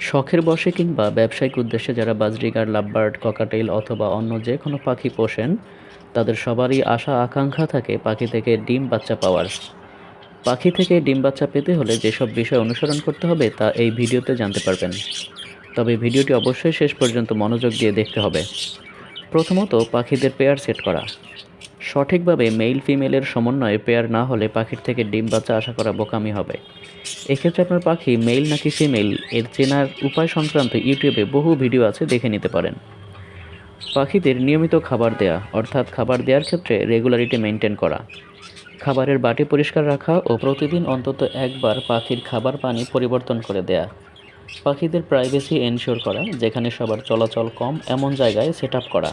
শখের বশে কিংবা ব্যবসায়িক উদ্দেশ্যে যারা বাজরিগার, লাভবার্ড, ককাটেল অথবা অন্য যে কোনো পাখি পোষেন, তাদের সবারই আশা আকাঙ্ক্ষা থাকে পাখি থেকে ডিম বাচ্চা পাওয়ার। পাখি থেকে ডিম বাচ্চা পেতে হলে যেসব বিষয় অনুসরণ করতে হবে তা এই ভিডিওতে জানতে পারবেন। তবে ভিডিওটি অবশ্যই শেষ পর্যন্ত মনোযোগ দিয়ে দেখতে হবে। প্রথমত, পাখিদের পেয়ার সেট করা। সঠিকভাবে মেল ফিমেলের সমন্বয়ে পেয়ার না হলে পাখির থেকে ডিম বাচ্চা আশা করা বোকামি হবে। এক্ষেত্রে আপনার পাখি মেল নাকি ফিমেল এর চেনার উপায় সংক্রান্ত ইউটিউবে বহু ভিডিও আছে, দেখে নিতে পারেন। পাখিদের নিয়মিত খাবার দেয়া, অর্থাৎ খাবার দেওয়ার ক্ষেত্রে রেগুলারিটি মেনটেন করা। খাবারের বাটি পরিষ্কার রাখা ও প্রতিদিন অন্তত একবার পাখির খাবার পানি পরিবর্তন করে দেয়া। পাখিদের প্রাইভেসি এনশিওর করা, যেখানে সবার চলাচল কম এমন জায়গায় সেট আপ করা।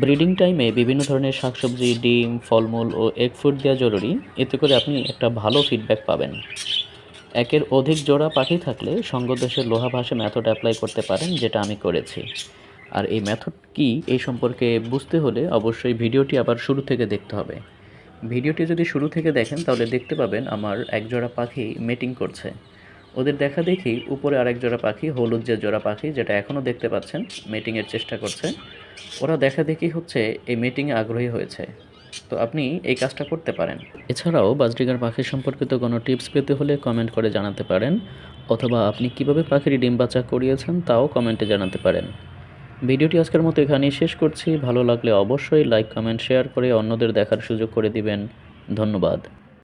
ব্রিডিং টাইমে বিভিন্ন ধরনের শাকসবজি, ডিম, ফলমূল ও এগ ফুড দেওয়া জরুরি, এতে করে আপনি একটা ভালো ফিডব্যাক পাবেন। একের অধিক জোড়া পাখি থাকলে সঙ্গদোষের লোহা ভাসে মেথড অ্যাপ্লাই করতে পারেন, যেটা আমি করেছি। আর এই মেথড কি এই সম্পর্কে বুঝতে হলে অবশ্যই ভিডিওটি আবার শুরু থেকে দেখতে হবে। ভিডিওটি যদি শুরু থেকে দেখেন তাহলে দেখতে পাবেন আমার এক জোড়া পাখি মিটিং করছে। ওদের দেখা দেখি উপরে আরেক জোড়া পাখি, হলুদ যে জোড়া পাখি যেটা এখনও দেখতে পাচ্ছেন, মিটিংয়ের চেষ্টা করছে। ওরা দেখা দেখি হচ্ছে এই মিটিংয়ে আগ্রহী হয়েছে। তো আপনি এই কাজটা করতে পারেন। এছাড়াও বাজরিগার পাখি সম্পর্কিত কোনো টিপস পেতে হলে কমেন্ট করে জানাতে পারেন, অথবা আপনি কিভাবে পাখির ডিম বাচ্চা করিয়েছেন তাও কমেন্টে জানাতে পারেন। ভিডিওটি আজকের মতো এখানেই শেষ করছি। ভালো লাগলে অবশ্যই লাইক, কমেন্ট, শেয়ার করে অন্যদের দেখার সুযোগ করে দিবেন। ধন্যবাদ।